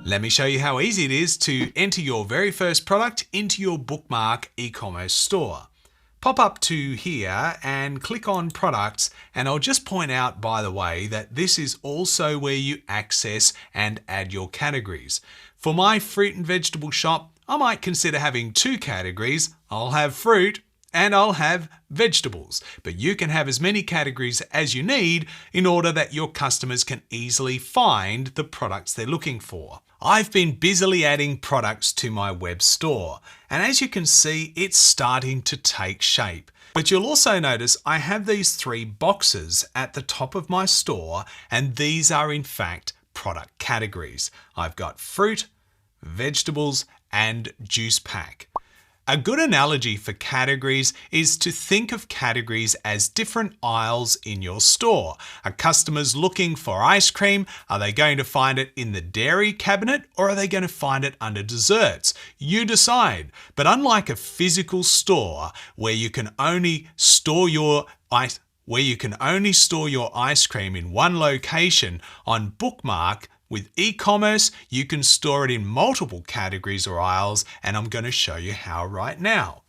Let me show you how easy it is to enter your very first product into your bookmark e-commerce store. Pop up to here and click on products, and I'll just point out, by the way, that this is also where you access and add your categories. For my fruit and vegetable shop, I might consider having two categories. I'll have fruit and I'll have vegetables, but you can have as many categories as you need in order that your customers can easily find the products they're looking for. I've been busily adding products to my web store, and as you can see, it's starting to take shape. But you'll also notice I have these three boxes at the top of my store, and these are in fact product categories. I've got fruit, vegetables, and juice pack. A good analogy for categories is to think of categories as different aisles in your store. Are customers looking for ice cream? Are they going to find it in the dairy cabinet, or are they going to find it under desserts? You decide. But unlike a physical store where you can only store your ice cream in one location, on Bookmark, with e-commerce, you can store it in multiple categories or aisles, and I'm going to show you how right now.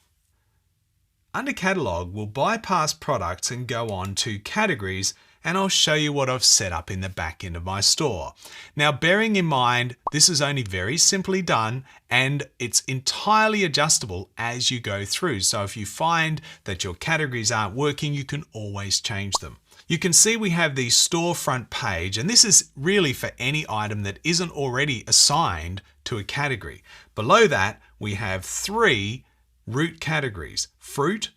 Under Catalog, we'll bypass products and go on to categories, and I'll show you what I've set up in the back end of my store. Now, bearing in mind, this is only very simply done, and it's entirely adjustable as you go through. So if you find that your categories aren't working, you can always change them. You can see we have the storefront page, and this is really for any item that isn't already assigned to a category. Below that, we have three root categories: fruit,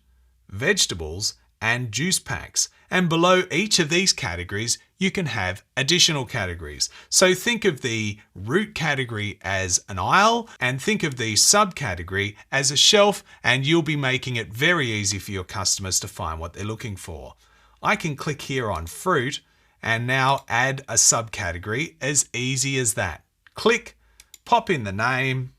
vegetables, and juice packs. And below each of these categories, you can have additional categories. So think of the root category as an aisle, and think of the subcategory as a shelf, and you'll be making it very easy for your customers to find what they're looking for. I can click here on fruit and now add a subcategory, as easy as that. Click, pop in the name,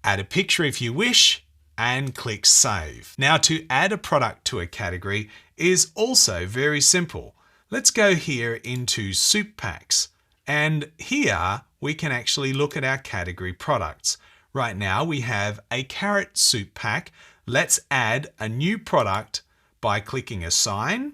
add a picture if you wish, and click save. Now, to add a product to a category is also very simple. Let's go here into soup packs, and here we can actually look at our category products. Right now we have a carrot soup pack. Let's add a new product by clicking assign,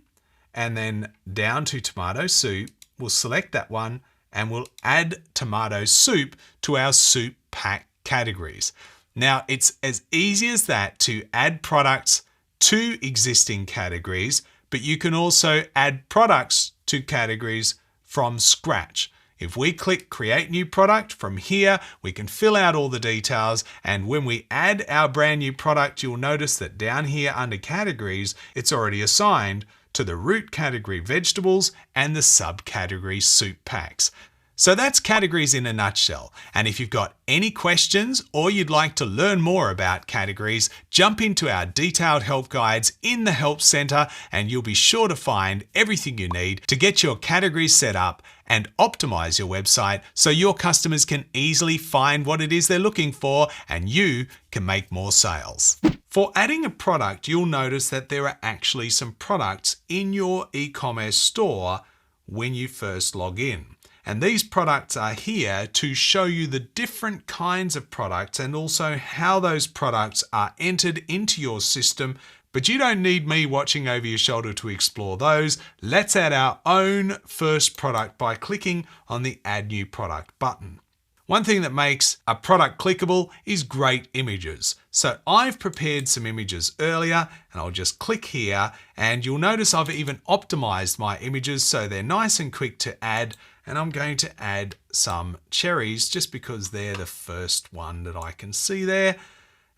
and then down to tomato soup. We'll select that one and we'll add tomato soup to our soup pack categories. Now, it's as easy as that to add products to existing categories, but you can also add products to categories from scratch. If we click create new product, from here we can fill out all the details, and when we add our brand new product, you'll notice that down here under categories, it's already assigned to the root category vegetables and the subcategory soup packs. So that's categories in a nutshell. And if you've got any questions or you'd like to learn more about categories, jump into our detailed help guides in the Help Center, and you'll be sure to find everything you need to get your categories set up and optimize your website so your customers can easily find what it is they're looking for and you can make more sales. For adding a product, you'll notice that there are actually some products in your e-commerce store when you first log in. And these products are here to show you the different kinds of products and also how those products are entered into your system. But you don't need me watching over your shoulder to explore those. Let's add our own first product by clicking on the Add New Product button. One thing that makes a product clickable is great images. So I've prepared some images earlier, and I'll just click here, and you'll notice I've even optimized my images so they're nice and quick to add. And I'm going to add some cherries just because they're the first one that I can see there.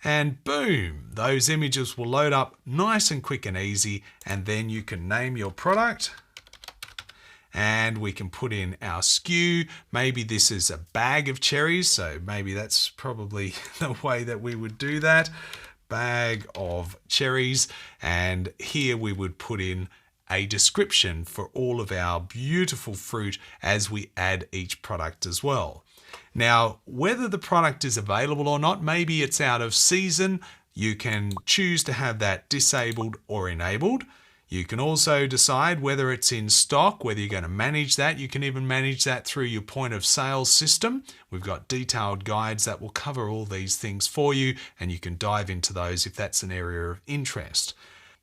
And boom, those images will load up nice and quick and easy. And then you can name your product. And we can put in our SKU. Maybe this is a bag of cherries, so maybe that's probably the way that we would do that. Bag of cherries. And here we would put in a description for all of our beautiful fruit as we add each product as well. Now, whether the product is available or not, maybe it's out of season, you can choose to have that disabled or enabled. You can also decide whether it's in stock, whether you're going to manage that. You can even manage that through your point of sale system. We've got detailed guides that will cover all these things for you, and you can dive into those if that's an area of interest.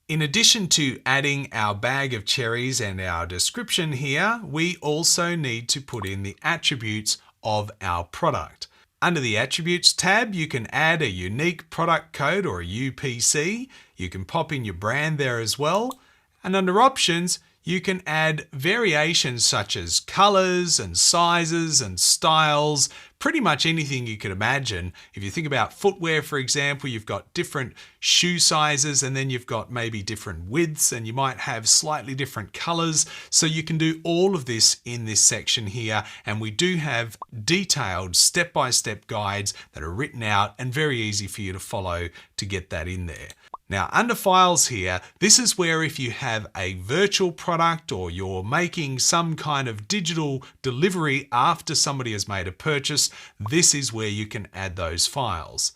In addition to adding our bag of cherries and our description here, we also need to put in the attributes of our product. Under the Attributes tab, you can add a unique product code or a UPC. You can pop in your brand there as well. And under Options, you can add variations such as colors and sizes and styles, pretty much anything you could imagine. If you think about footwear, for example, you've got different shoe sizes and then you've got maybe different widths and you might have slightly different colors. So you can do all of this in this section here. And we do have detailed step-by-step guides that are written out and very easy for you to follow to get that in there. Now, under Files here, this is where if you have a virtual product or you're making some kind of digital delivery after somebody has made a purchase, this is where you can add those files.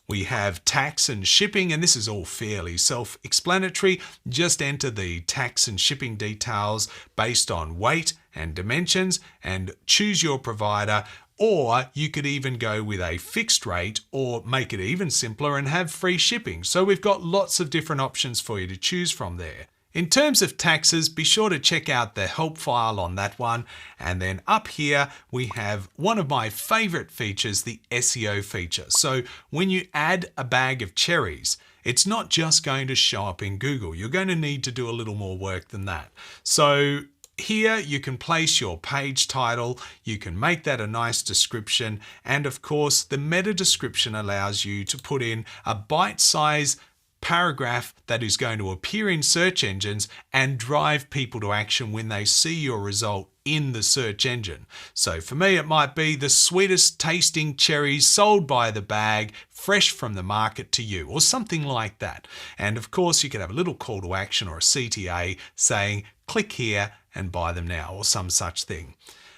We have tax and shipping, and this is all fairly self-explanatory. Just enter the tax and shipping details based on weight and dimensions and choose your provider. Or you could even go with a fixed rate or make it even simpler and have free shipping. So we've got lots of different options for you to choose from there. In terms of taxes, be sure to check out the help file on that one. And then up here, we have one of my favorite features, the SEO feature. So when you add a bag of cherries, it's not just going to show up in Google. You're going to need to do a little more work than that. So here you can place your page title, you can make that a nice description, and of course the meta description allows you to put in a bite-sized paragraph that is going to appear in search engines and drive people to action when they see your result in the search engine. So for me, it might be the sweetest tasting cherries sold by the bag, fresh from the market to you, or something like that. And of course, you could have a little call to action or a CTA saying, click here and buy them now, or some such thing.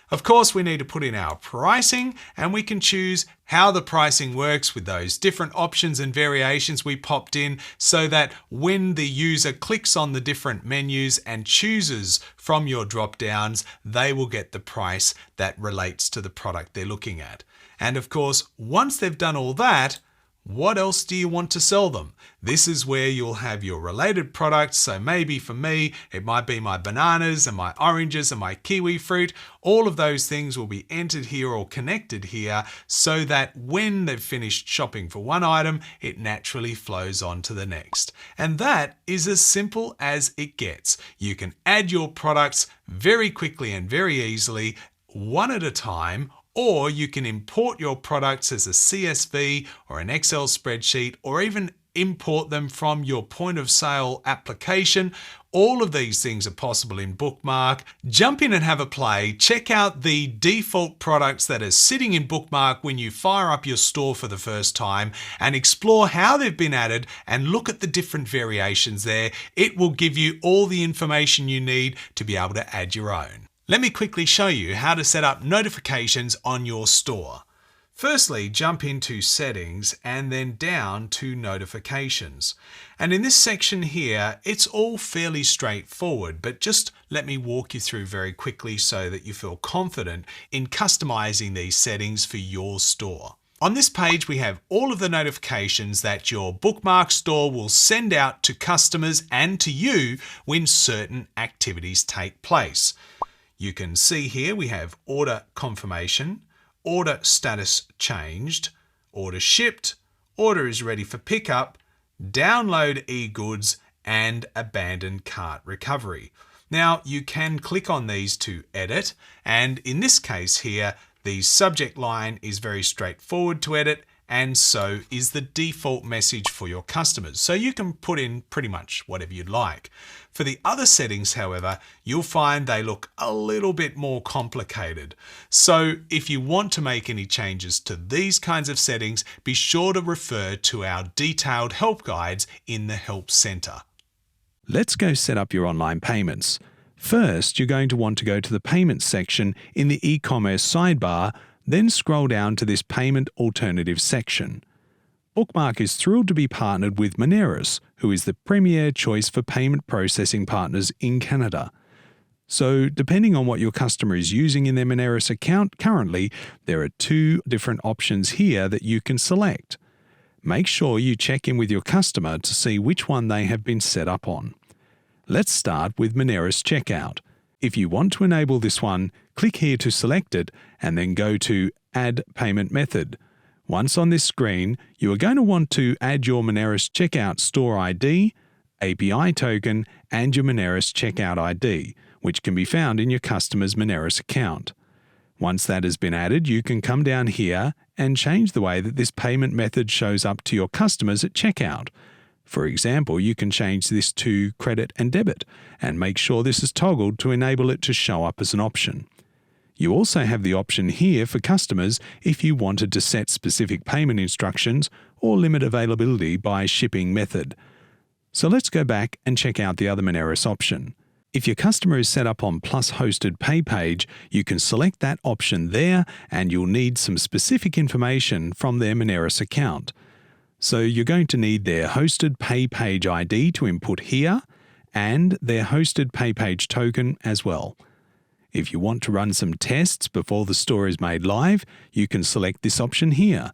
Of course, we need to put in our pricing, and we can choose how the pricing works with those different options and variations we popped in, so that when the user clicks on the different menus and chooses from your drop downs, they will get the price that relates to the product they're looking at. And of course, once they've done all that, what else do you want to sell them? This is where you'll have your related products. So maybe for me, it might be my bananas and my oranges and my kiwi fruit. All of those things will be entered here or connected here so that when they've finished shopping for one item, it naturally flows on to the next. And that is as simple as it gets. You can add your products very quickly and very easily, one at a time, or you can import your products as a CSV or an Excel spreadsheet, or even import them from your point of sale application. All of these things are possible in Bookmark. Jump in and have a play. Check out the default products that are sitting in Bookmark when you fire up your store for the first time, and explore how they've been added and look at the different variations there. It will give you all the information you need to be able to add your own. Let me quickly show you how to set up notifications on your store. Firstly, jump into Settings and then down to Notifications. And in this section here, it's all fairly straightforward, but just let me walk you through very quickly so that you feel confident in customizing these settings for your store. On this page, we have all of the notifications that your Bookmark store will send out to customers and to you when certain activities take place. You can see here we have order confirmation, order status changed, order shipped, order is ready for pickup, download e-goods, and abandoned cart recovery. Now you can click on these to edit, and in this case here, the subject line is very straightforward to edit, and so is the default message for your customers. So you can put in pretty much whatever you'd like. For the other settings, however, you'll find they look a little bit more complicated. So if you want to make any changes to these kinds of settings, be sure to refer to our detailed help guides in the Help Center. Let's go set up your online payments. First, you're going to want to go to the Payments section in the eCommerce sidebar, then scroll down to this Payment Alternatives section. Bookmark is thrilled to be partnered with Moneris, who is the premier choice for payment processing partners in Canada. So, depending on what your customer is using in their Moneris account currently, there are 2 different options here that you can select. Make sure you check in with your customer to see which one they have been set up on. Let's start with Moneris Checkout. If you want to enable this one, click here to select it and then go to Add Payment Method. Once on this screen, you are going to want to add your Moneris Checkout Store ID, API token, and your Moneris Checkout ID, which can be found in your customer's Moneris account. Once that has been added, you can come down here and change the way that this payment method shows up to your customers at checkout. For example, you can change this to credit and debit and make sure this is toggled to enable it to show up as an option. You also have the option here for customers if you wanted to set specific payment instructions or limit availability by shipping method. So let's go back and check out the other Moneris option. If your customer is set up on Plus Hosted Pay Page, you can select that option there and you'll need some specific information from their Moneris account. So you're going to need their Hosted Pay Page ID to input here and their Hosted Pay Page token as well. If you want to run some tests before the store is made live, you can select this option here.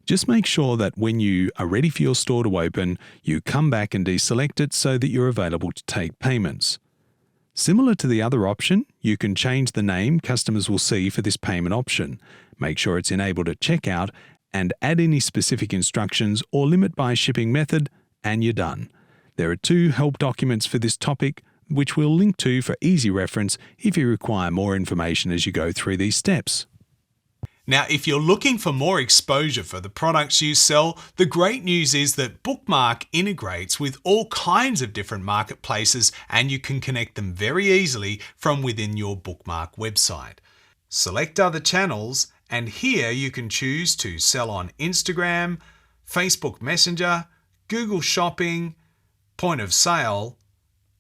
Just make sure that when you are ready for your store to open, you come back and deselect it so that you're available to take payments. Similar to the other option, you can change the name customers will see for this payment option. Make sure it's enabled at checkout and add any specific instructions or limit by shipping method, and you're done. There are 2 help documents for this topic, which we'll link to for easy reference if you require more information as you go through these steps. Now, if you're looking for more exposure for the products you sell, the great news is that Bookmark integrates with all kinds of different marketplaces and you can connect them very easily from within your Bookmark website. Select other channels and here you can choose to sell on Instagram, Facebook Messenger, Google Shopping, Point of Sale,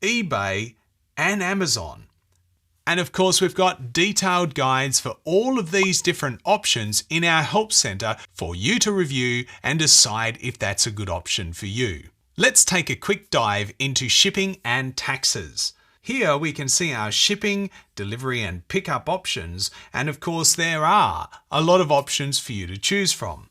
eBay, and Amazon. And of course, we've got detailed guides for all of these different options in our Help Center for you to review and decide if that's a good option for you. Let's take a quick dive into shipping and taxes. Here we can see our shipping, delivery, and pickup options. And of course, there are a lot of options for you to choose from.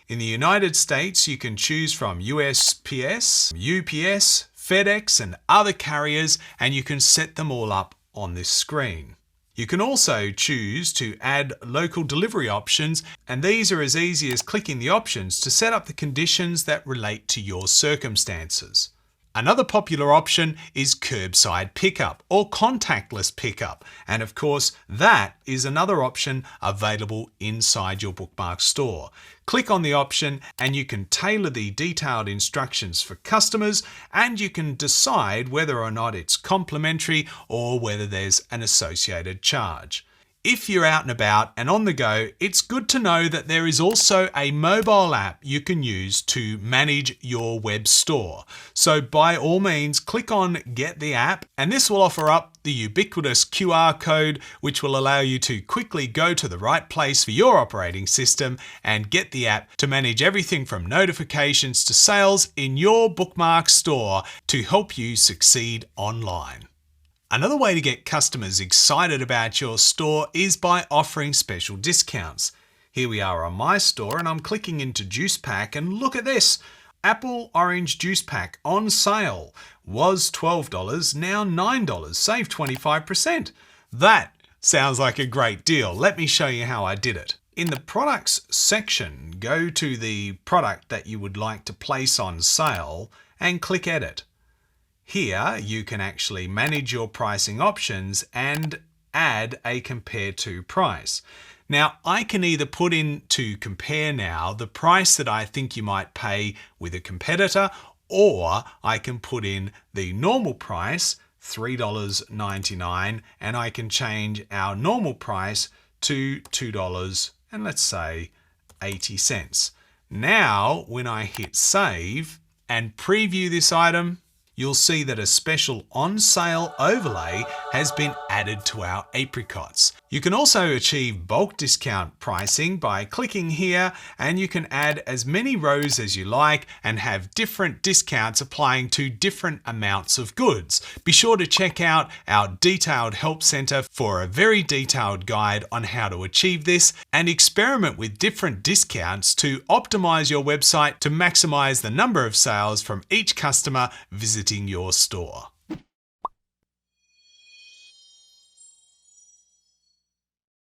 In the United States, you can choose from USPS, UPS, FedEx, and other carriers, and you can set them all up on this screen. You can also choose to add local delivery options, and these are as easy as clicking the options to set up the conditions that relate to your circumstances. Another popular option is curbside pickup or contactless pickup, and of course that is another option available inside your Bookmark store. Click on the option and you can tailor the detailed instructions for customers, and you can decide whether or not it's complimentary or whether there's an associated charge. If you're out and about and on the go, it's good to know that there is also a mobile app you can use to manage your web store. So by all means, click on Get the App, and this will offer up the ubiquitous QR code, which will allow you to quickly go to the right place for your operating system and get the app to manage everything from notifications to sales in your Bookmark store to help you succeed online. Another way to get customers excited about your store is by offering special discounts. Here we are on my store and I'm clicking into Juice Pack, and look at this. Apple Orange Juice Pack on sale. Was $12, now $9, save 25%. That sounds like a great deal. Let me show you how I did it. In the products section, go to the product that you would like to place on sale and click Edit. Here you can actually manage your pricing options and add a compare to price. Now I can either put in to compare now the price that I think you might pay with a competitor, or I can put in the normal price, $3.99, and I can change our normal price to $2 and let's say 80 cents. Now when I hit save and preview this item, you'll see that a special on sale overlay has been added to our apricots. You can also achieve bulk discount pricing by clicking here, and you can add as many rows as you like and have different discounts applying to different amounts of goods. Be sure to check out our detailed help center for a very detailed guide on how to achieve this, and experiment with different discounts to optimize your website to maximize the number of sales from each customer visiting your store.